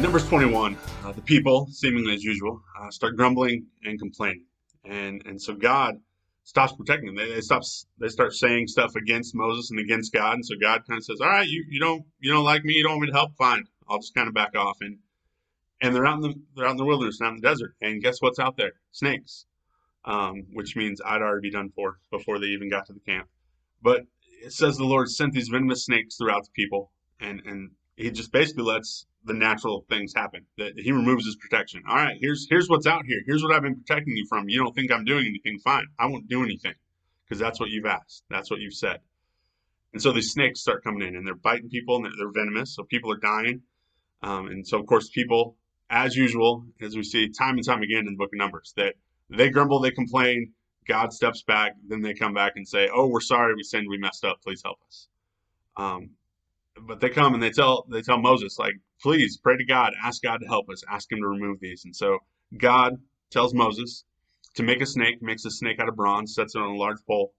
Numbers 21, the people, seemingly as usual, start grumbling and complaining. And so God stops protecting them. They start saying stuff against Moses and against God. And so God kind of says, all right, you don't like me, you don't want me to help, fine. I'll just kind of back off. And they're out in the wilderness, out in the desert. And guess what's out there? Snakes. Which means I'd already be done for before they even got to the camp. But it says the Lord sent these venomous snakes throughout the people, and he just basically lets the natural things happen. That he removes his protection. All right, here's what's out here. Here's what I've been protecting you from. You don't think I'm doing anything? Fine, I won't do anything because that's what you've asked. That's what you've said. And so these snakes start coming in, and they're biting people, and they're venomous. So people are dying. And so, of course, people, as usual, as we see time and time again in the book of Numbers, that they grumble, they complain, God steps back, then they come back and say, "Oh, we're sorry, we sinned, we messed up. Please help us." Um, but they come and they tell Moses, like, "Please pray to God, ask God to help us, ask Him to remove these." And so God tells Moses to make a snake, makes a snake out of bronze, sets it on a large pole,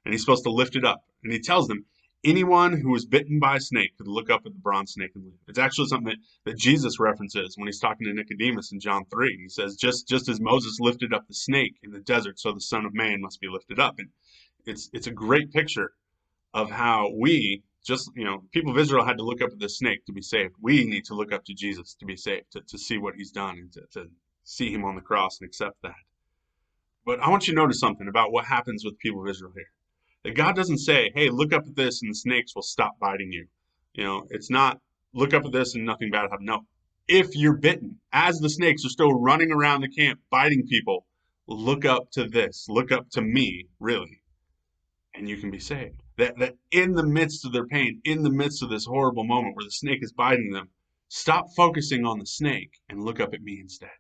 and he's supposed to lift it up. And he tells them, anyone who was bitten by a snake could look up at the bronze snake and live. It's actually something that Jesus references when he's talking to Nicodemus in John 3. He says, just as Moses lifted up the snake in the desert, so the Son of Man must be lifted up. And it's a great picture of how we, just, people of Israel had to look up at the snake to be saved. We need to look up to Jesus to be saved, to see what he's done and to see him on the cross and accept that. But I want you to notice something about what happens with the people of Israel here. That God doesn't say, hey, look up at this and the snakes will stop biting you. It's not look up at this and nothing bad will happen. No. If you're bitten, as the snakes are still running around the camp biting people, look up to this. Look up to me, really, and you can be saved. That in the midst of their pain, in the midst of this horrible moment where the snake is biting them, stop focusing on the snake and look up at me instead.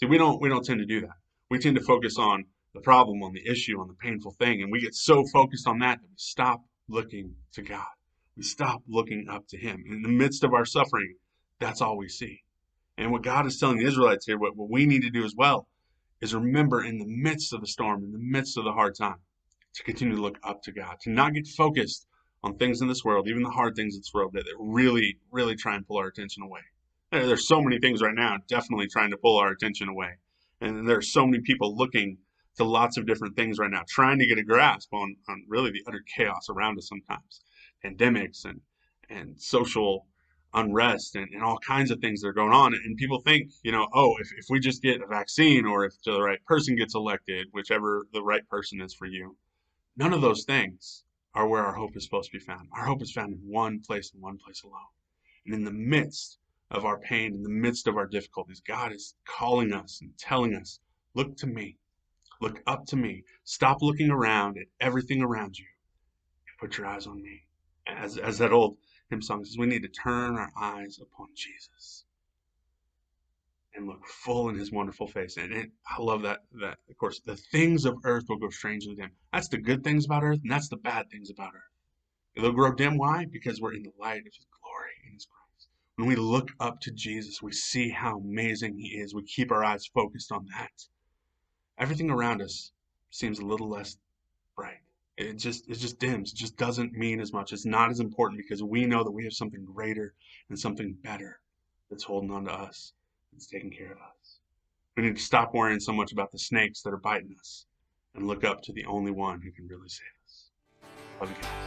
See, we don't tend to do that. We tend to focus on the problem, on the issue, on the painful thing, and we get so focused on that we stop looking to God. We stop looking up to Him. In the midst of our suffering, that's all we see. And what God is telling the Israelites here, what we need to do as well, is remember in the midst of the storm, in the midst of the hard time, to continue to look up to God, to not get focused on things in this world, even the hard things in this world that really, really try and pull our attention away. There's so many things right now definitely trying to pull our attention away. And there are so many people looking to lots of different things right now, trying to get a grasp on really the utter chaos around us sometimes. Pandemics and social unrest and all kinds of things that are going on. And people think, if we just get a vaccine or if the right person gets elected, whichever the right person is for you, none of those things are where our hope is supposed to be found. Our hope is found in one place and one place alone. And in the midst of our pain, in the midst of our difficulties, God is calling us and telling us, look to me, look up to me. Stop looking around at everything around you and put your eyes on me. As that old hymn song says, we need to turn our eyes upon Jesus and look full in his wonderful face. And I love that, of course, the things of earth will grow strangely dim. That's the good things about earth, and that's the bad things about earth. They'll grow dim. Why? Because we're in the light of his glory and his grace. When we look up to Jesus, we see how amazing he is. We keep our eyes focused on that. Everything around us seems a little less bright. It just dims. It just doesn't mean as much. It's not as important because we know that we have something greater and something better that's holding on to us. It's taking care of us. We need to stop worrying so much about the snakes that are biting us and look up to the only one who can really save us. Love you guys.